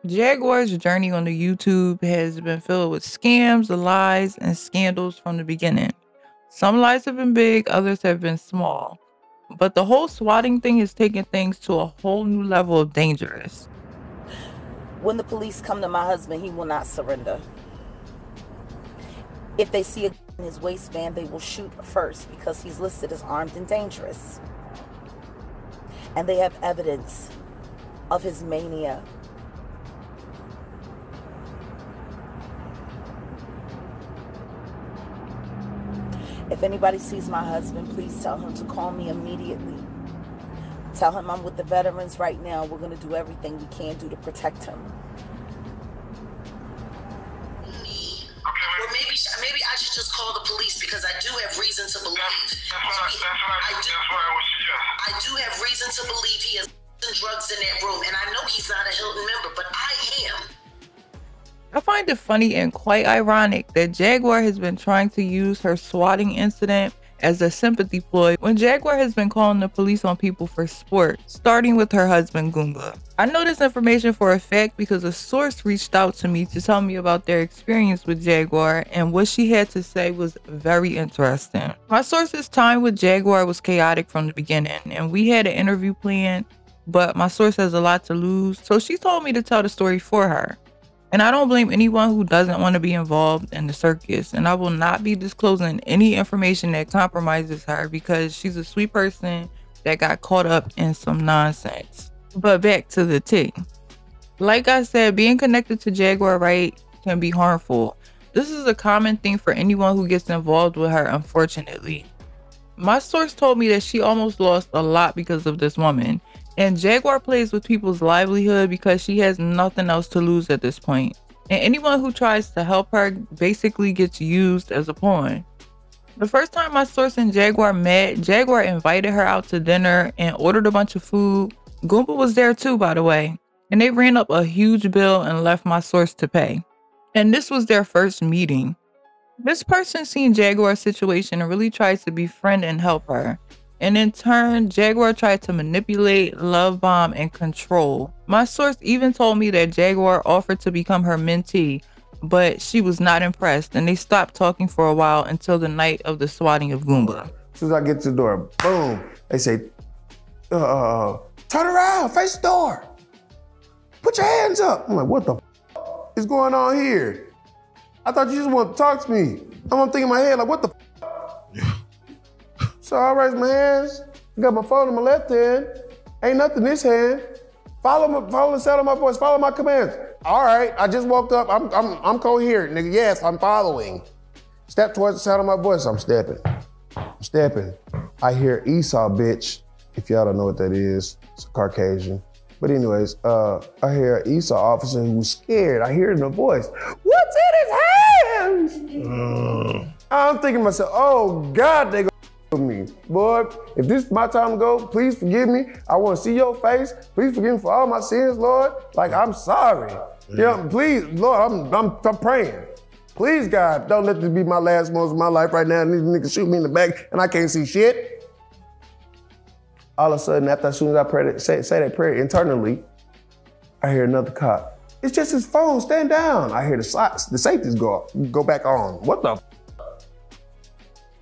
Jaguar's journey on the YouTube has been filled with scams, lies, and scandals from the beginning. Some lies have been big, others have been small. But the whole swatting thing has taken things to a whole new level of dangerous. When the police come to my husband, he will not surrender. If they see a gun in his waistband, they will shoot first because he's listed as armed and dangerous. And they have evidence of his mania. If anybody sees my husband, please tell him to call me immediately. Tell him I'm with the veterans right now. We're going to do everything we can do to protect him. Or maybe I should just call the police because I do have reason to believe. I do have reason to believe he has drugs in that room, and I know he's not a Hilton member, but I am. I find it funny and quite ironic that Jaguar has been trying to use her swatting incident as a sympathy ploy when Jaguar has been calling the police on people for sport, starting with her husband Goomba. I know this information for a fact because a source reached out to me to tell me about their experience with Jaguar, and what she had to say was very interesting. My source's time with Jaguar was chaotic from the beginning, and we had an interview planned, but my source has a lot to lose, so she told me to tell the story for her. And I don't blame anyone who doesn't want to be involved in the circus, and I will not be disclosing any information that compromises her because she's a sweet person that got caught up in some nonsense. But back to the tea. Like I said, being connected to Jaguar Wright can be harmful. This is a common thing for anyone who gets involved with her, unfortunately. My source told me that she almost lost a lot because of this woman. And Jaguar plays with people's livelihood because she has nothing else to lose at this point. And anyone who tries to help her basically gets used as a pawn. The first time my source and Jaguar met, Jaguar invited her out to dinner and ordered a bunch of food. Goomba was there too, by the way. And they ran up a huge bill and left my source to pay. And this was their first meeting. This person seen Jaguar's situation and really tried to befriend and help her. And in turn, Jaguar tried to manipulate, love bomb, and control. My source even told me that Jaguar offered to become her mentee, but she was not impressed, and they stopped talking for a while until the night of the swatting of Goomba. As soon as I get to the door, boom, they say, turn around, face the door. Put your hands up. I'm like, what the is going on here? I thought you just wanted to talk to me. I'm thinking in my head, like, what the So I raise my hands, I got my phone in my left hand, ain't nothing in this hand. Follow the sound of my voice, follow my commands. All right, I just woke up, I'm coherent, nigga. Yes, I'm following. Step towards the sound of my voice, I'm stepping. I hear Esau, bitch. If y'all don't know what that is, it's a Caucasian. But anyways, I hear an Esau officer who's scared. I hear it in the voice. What's in his hands? I'm thinking to myself, oh God, they me. Boy, if this is my time to go, please forgive me. I want to see your face. Please forgive me for all my sins, Lord. Like, I'm sorry. You know, please, Lord, I'm praying. Please, God, don't let this be my last moments of my life right now and these niggas shoot me in the back and I can't see shit. All of a sudden, as soon as I pray, say that prayer internally, I hear another cop. It's just his phone, stand down. I hear the safeties go back on. What the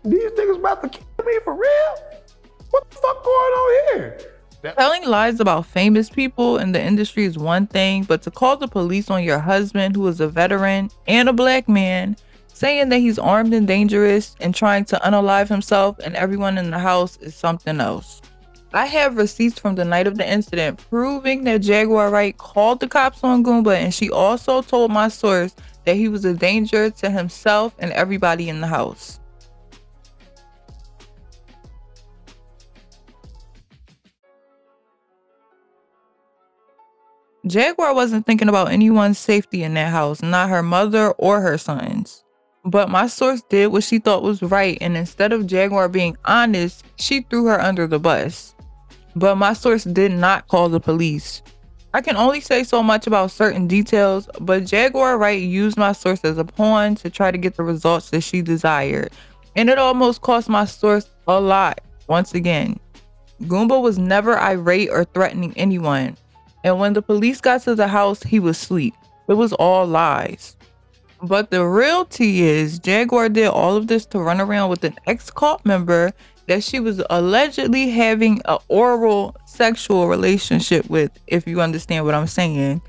These niggas about to kill me for real? What the fuck going on here? Telling lies about famous people in the industry is one thing, but to call the police on your husband, who is a veteran and a black man, saying that he's armed and dangerous and trying to unalive himself and everyone in the house is something else. I have receipts from the night of the incident proving that Jaguar Wright called the cops on Goomba, and she also told my source that he was a danger to himself and everybody in the house. Jaguar wasn't thinking about anyone's safety in that house, not her mother or her sons. But my source did what she thought was right, and instead of Jaguar being honest, she threw her under the bus. But my source did not call the police. I can only say so much about certain details, but Jaguar Wright used my source as a pawn to try to get the results that she desired. And it almost cost my source a lot, once again. Goomba was never irate or threatening anyone. And when the police got to the house, he was asleep. It was all lies. But the real tea is Jaguar did all of this to run around with an ex-cult member that she was allegedly having an oral sexual relationship with, if you understand what I'm saying.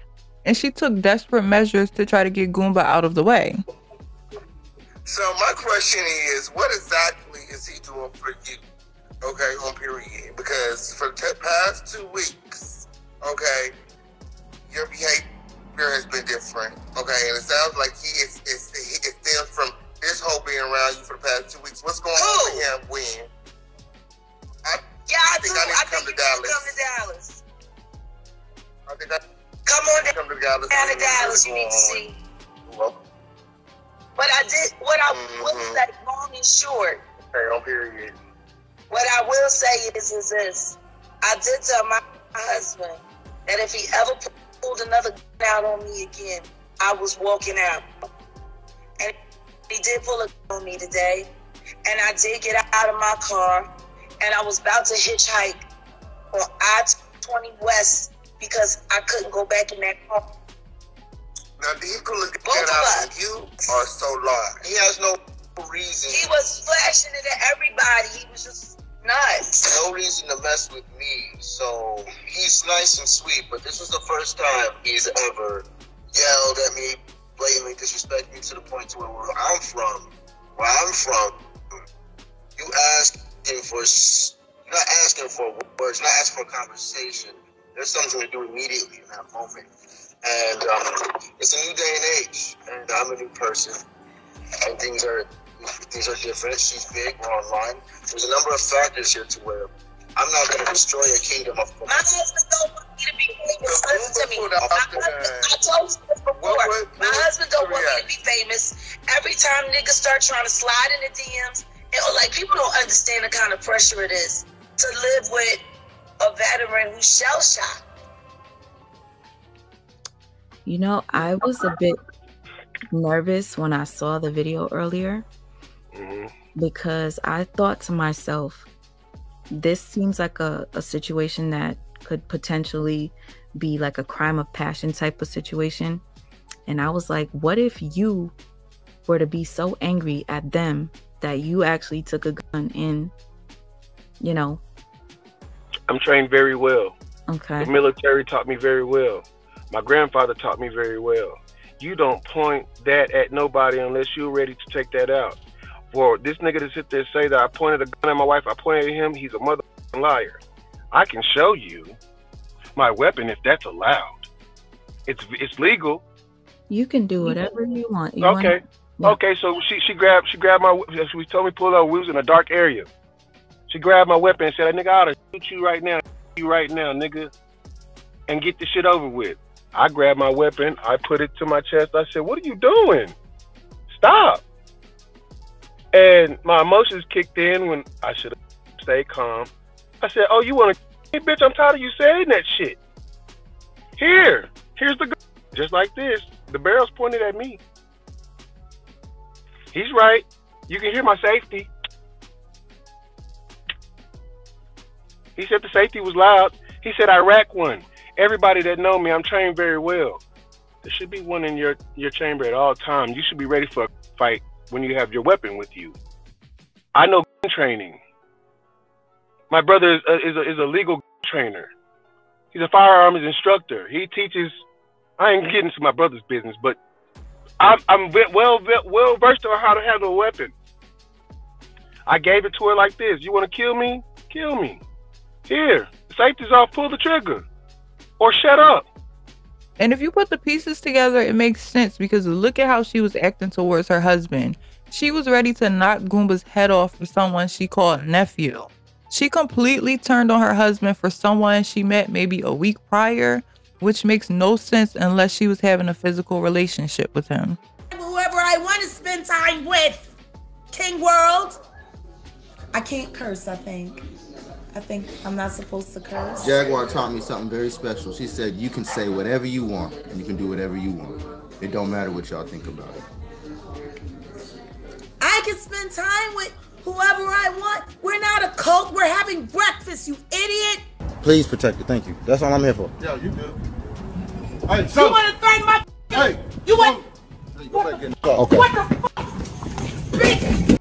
And she took desperate measures to try to get Goomba out of the way. So my question is, what exactly is he doing for you? Okay, on period. Because for the past 2 weeks, okay, your behavior has been different. Okay, and it sounds like it stems from this whole being around you for the past 2 weeks. What's going on with him when? I think I need to come to Dallas. I think I Come on down come to Dallas. to Dallas, you need to see. Well, What I will say, long and short, okay, on period. what I will say is this. I did tell my husband that if he ever pulled another gun out on me again, I was walking out. And he did pull a gun on me today. And I did get out of my car. And I was about to hitchhike on I-20 West because I couldn't go back in that car. Now, did he pull a gun Both of out on us. you or Soular? He has no reason. He was flashing it at everybody. He was just nuts. No reason to mess with me. So he's nice and sweet, but this was the first time he's ever yelled at me, blatantly disrespected me to the point to where I'm from, you asking for, you're not asking for words, you're not asking for a conversation. There's something to do immediately in that moment. And it's a new day and age, and I'm a new person, and things are different. She's big, we're online. There's a number of factors here to where I'm not going to destroy a kingdom of... My husband don't want me to be famous. Listen to me. I told you this before. My husband don't want me to be famous. Every time niggas start trying to slide in the DMs, like, people don't understand the kind of pressure it is to live with a veteran who's shell-shocked. You know, I was a bit nervous when I saw the video earlier because I thought to myself, this seems like a situation that could potentially be like a crime of passion type of situation. And I was like, what if you were to be so angry at them that you actually took a gun in, you know? I'm trained very well. Okay. The military taught me very well. My grandfather taught me very well. You don't point that at nobody unless you're ready to take that out. For this nigga to sit there and say that I pointed a gun at my wife, I pointed at him, he's a motherfucking liar. I can show you my weapon if that's allowed. It's legal. You can do whatever you want. Okay. Okay, so she grabbed my, she told me pull up, we was in a dark area. She grabbed my weapon and said, nigga, I ought to shoot you right now, nigga, and get this shit over with. I grabbed my weapon, I put it to my chest, I said, what are you doing? Stop. And my emotions kicked in when I should have stayed calm. I said, oh, you want to, hey, bitch, I'm tired of you saying that shit. Here's the gun. Just like this, the barrel's pointed at me. He's right. You can hear my safety. He said the safety was loud. He said I rack one. Everybody that know me, I'm trained very well. There should be one in your chamber at all times. You should be ready for a fight when you have your weapon with you. I know gun training. My brother is a legal gun trainer. He's a firearms instructor. He teaches. I ain't getting to my brother's business, but I'm well versed on how to handle a weapon. I gave it to her like this. You want to kill me? Kill me. Here, the safety's off. Pull the trigger, or shut up. And if you put the pieces together, it makes sense because look at how she was acting towards her husband. She was ready to knock Goomba's head off for someone she called nephew. She completely turned on her husband for someone she met maybe a week prior, which makes no sense unless she was having a physical relationship with him. Whoever I want to spend time with, King World. I can't curse, I think I'm not supposed to curse. Jaguar taught me something very special. She said, you can say whatever you want, and you can do whatever you want. It don't matter what y'all think about it. I can spend time with whoever I want. We're not a cult. We're having breakfast, you idiot. Please protect it. Thank you. That's all I'm here for. Yeah, you good. Hey, so, You want to threaten my... Hey, you want... Okay. What the fuck? Bitch!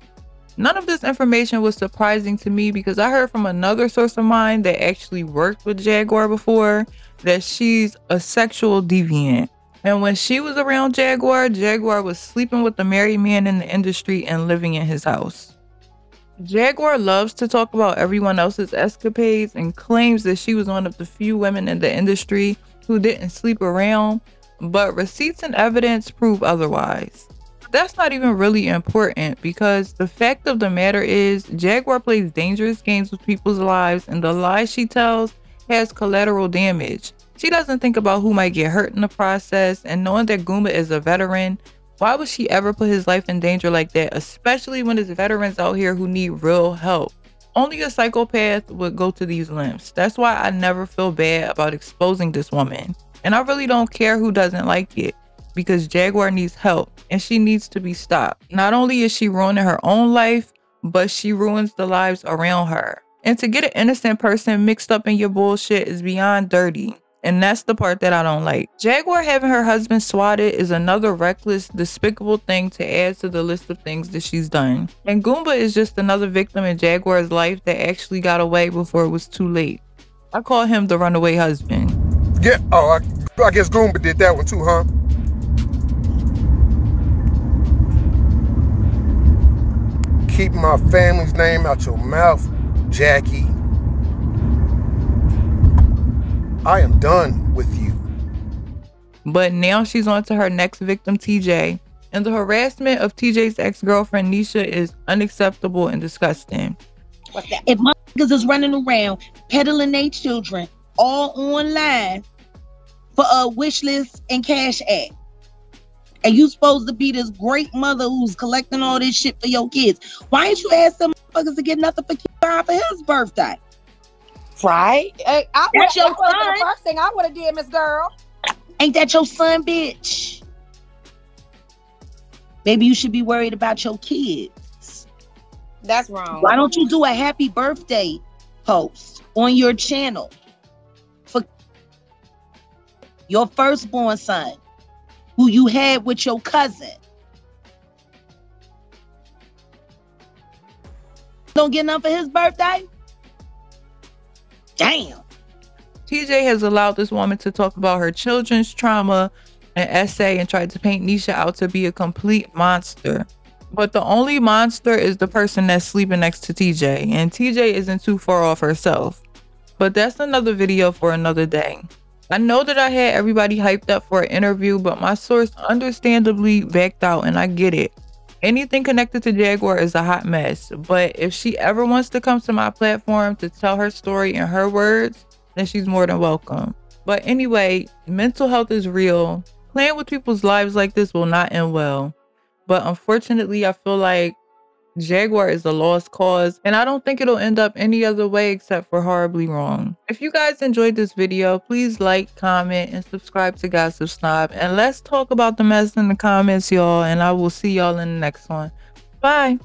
None of this information was surprising to me because I heard from another source of mine that actually worked with Jaguar before that she's a sexual deviant. And when she was around Jaguar, Jaguar was sleeping with a married man in the industry and living in his house. Jaguar loves to talk about everyone else's escapades and claims that she was one of the few women in the industry who didn't sleep around, but receipts and evidence prove otherwise. That's not even really important because the fact of the matter is Jaguar plays dangerous games with people's lives, and the lies she tells has collateral damage. She doesn't think about who might get hurt in the process, and knowing that Goomba is a veteran, why would she ever put his life in danger like that, especially when there's veterans out here who need real help? Only a psychopath would go to these lengths. That's why I never feel bad about exposing this woman. And I really don't care who doesn't like it, because Jaguar needs help and she needs to be stopped. Not only is she ruining her own life, but she ruins the lives around her. And to get an innocent person mixed up in your bullshit is beyond dirty. And that's the part that I don't like. Jaguar having her husband swatted is another reckless, despicable thing to add to the list of things that she's done. And Goomba is just another victim in Jaguar's life that actually got away before it was too late. I call him the runaway husband. Yeah, oh, I guess Goomba did that one too, huh? Keep my family's name out your mouth, Jackie. I am done with you. But now she's on to her next victim, TJ. And the harassment of TJ's ex-girlfriend, Nisha, is unacceptable and disgusting. If motherfuckers is running around peddling their children all online for a wish list and cash app, and you supposed to be this great mother who's collecting all this shit for your kids, why ain't you ask them motherfuckers to get nothing for Keith for his birthday? Right? That's your son. The first thing I would have did, Miss Girl. Ain't that your son, bitch? Maybe you should be worried about your kids. That's wrong. Why don't you do a happy birthday post on your channel for your firstborn son, who you had with your cousin? Don't get enough for his birthday? Damn. TJ has allowed this woman to talk about her children's trauma and essay and tried to paint Nisha out to be a complete monster. But the only monster is the person that's sleeping next to TJ, and TJ isn't too far off herself. But that's another video for another day. I know that I had everybody hyped up for an interview, but my source understandably backed out, and I get it. Anything connected to Jaguar is a hot mess, but if she ever wants to come to my platform to tell her story in her words, then she's more than welcome. But anyway, mental health is real. Playing with people's lives like this will not end well. But unfortunately, I feel like Jaguar is a lost cause, and I don't think it'll end up any other way except for horribly wrong. If you guys enjoyed this video, please like, comment, and subscribe to Gossip Snob. And let's talk about the mess in the comments, y'all, and I will see y'all in the next one. Bye.